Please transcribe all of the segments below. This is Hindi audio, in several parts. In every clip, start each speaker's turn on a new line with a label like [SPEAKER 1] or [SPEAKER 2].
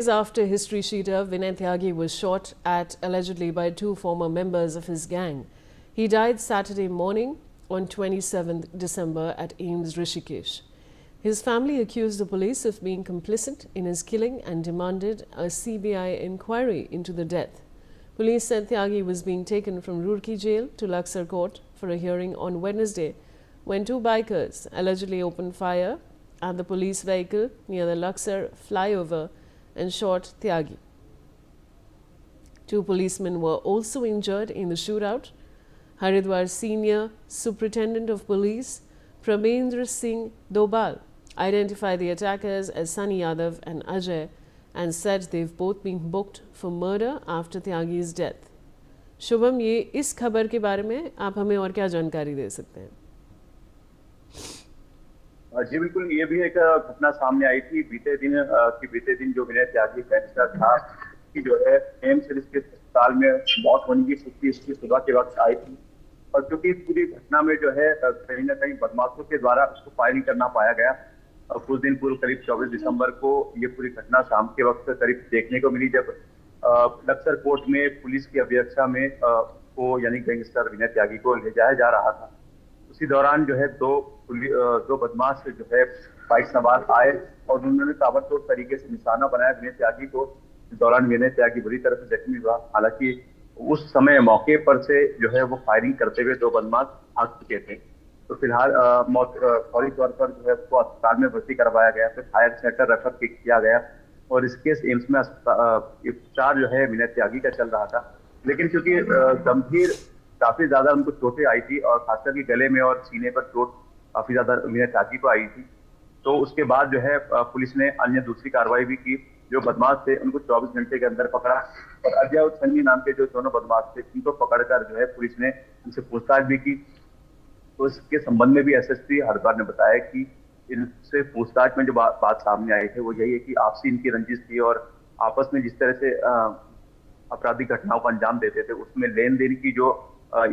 [SPEAKER 1] Days after history sheeter Vinay Tyagi was shot at allegedly by two former members of his gang. He died Saturday morning on 27th December at AIIMS Rishikesh. His family accused the police of being complicit in his killing and demanded a CBI inquiry into the death. Police said Tyagi was being taken from Roorkee jail to Luxor court for a hearing on Wednesday when two bikers allegedly opened fire at the police vehicle near the Luxor flyover and shot Tyagi. Two policemen were also injured in the shootout. Haridwar Senior Superintendent of Police Pramendra Singh Dobal identified the attackers as Sunny Yadav and Ajay and said they've both been booked for murder after Tyagi's death. Shubham, ये इस खबर के बारे में आप हमें और क्या जानकारी दे सकते हैं?
[SPEAKER 2] जी बिल्कुल, ये भी एक घटना सामने आई थी बीते दिन जो विनय त्यागी गैंगस्टर था कि जो है एम्स के अस्पताल में मौत होने की सूचना इसकी सुबह के वक्त आई थी। और क्योंकि पूरी घटना में जो है कहीं ना कहीं बदमाशों के द्वारा उसको फायरिंग करना पाया गया। कुछ दिन पूर्व करीब 24 दिसंबर को ये पूरी घटना शाम के वक्त करीब देखने को मिली, जब लक्सर कोर्ट में पुलिस की अध्यक्षता में को यानी गैंगस्टर विनय त्यागी को ले जाया जा रहा था। उसी दौरान जो है दो बदमाश जो है बाइक सवार आए और उन्होंने ताबड़तोड़ तरीके से निशाना बनाया विनय त्यागी को। इस दौरान विनय त्यागी बुरी तरह से जख्मी हुआ। हालांकि उस समय मौके पर से जो है वो फायरिंग करते हुए दो बदमाश भाग चुके थे। तो फिलहाल फौरी तौर पर जो है उसको अस्पताल में भर्ती करवाया गया, फिर हायर सेंटर रेफर किया गया और इस केस एम्स में उपचार जो है विनय त्यागी का चल रहा था। लेकिन क्योंकि गंभीर काफी ज्यादा उनको चोटें आई थी और खासकर के गले में और सीने पर चोट काफी ज्यादा विनय त्यागी को आई थी, तो उसके बाद जो है पुलिस ने अन्य दूसरी कार्रवाई भी की। जो बदमाश थे उनको 24 घंटे के अंदर पकड़ा और अजय और सन्नी नाम के जो दोनों बदमाश थे उनको पकड़कर जो है पुलिस ने उनसे पूछताछ भी की। तो इसके संबंध में भी एसएसपी हरिद्वार ने बताया कि इनसे पूछताछ में जो बात सामने आई थी वो यही है कि आपसी इनकी रंजिश थी और आपस में जिस तरह से आपराधिक घटनाओं को अंजाम देते थे उसमें लेन देन की जो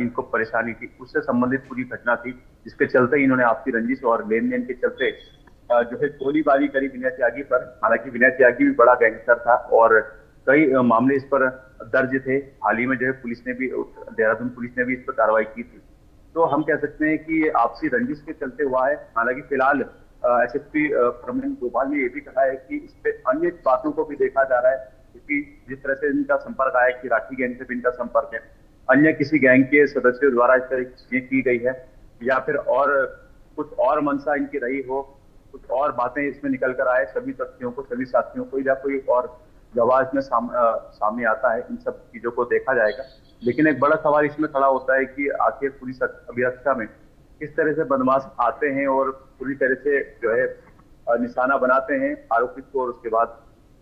[SPEAKER 2] इनको परेशानी थी उससे संबंधित पूरी घटना थी, जिसके चलते इन्होंने आपसी रंजिश और लेन देन के चलते जो है गोलीबारी करी विनय त्यागी पर। हालांकि विनय त्यागी भी बड़ा गैंगस्टर था और कई मामले इस पर दर्ज थे। हाल ही में जो है पुलिस ने भी, देहरादून पुलिस ने भी इस पर कार्रवाई की थी। तो हम कह सकते हैं कि ये आपसी रंजिश के चलते हुआ है। हालांकि फिलहाल एसएसपी प्रमोद गोपाल ने यह भी कहा है कि इस पे अन्य बातों को भी देखा जा रहा है, क्योंकि जिस तरह से इनका संपर्क आया कि राठी गैंग से भी इनका संपर्क है, अन्य किसी गैंग के सदस्यों द्वारा इस तरह की चीजें की गई है या फिर और कुछ और मंशा इनकी रही हो, कुछ और बातें इसमें निकल कर आए सभी तथ्यों को, सभी साथियों को, या कोई और गवाह इसमें सामने आता है। इन सब चीजों को देखा जाएगा। लेकिन एक बड़ा सवाल इसमें खड़ा होता है कि आखिर पुलिस अभिरक्षा में किस तरह से बदमाश आते हैं और पूरी तरह से जो है निशाना बनाते हैं आरोपित को और उसके बाद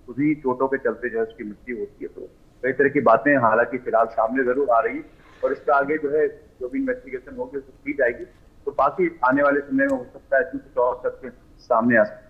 [SPEAKER 2] खुद ही चोटों के चलते जो है उसकी मृत्यु होती है। तो कई तरह की बातें हालांकि फिलहाल सामने जरूर आ रही और इसका आगे जो है जो भी इन्वेस्टिगेशन होगी उसको की जाएगी। तो बाकी आने वाले समय में हो सकता है कुछ और तथ्य सामने आ सकते हैं।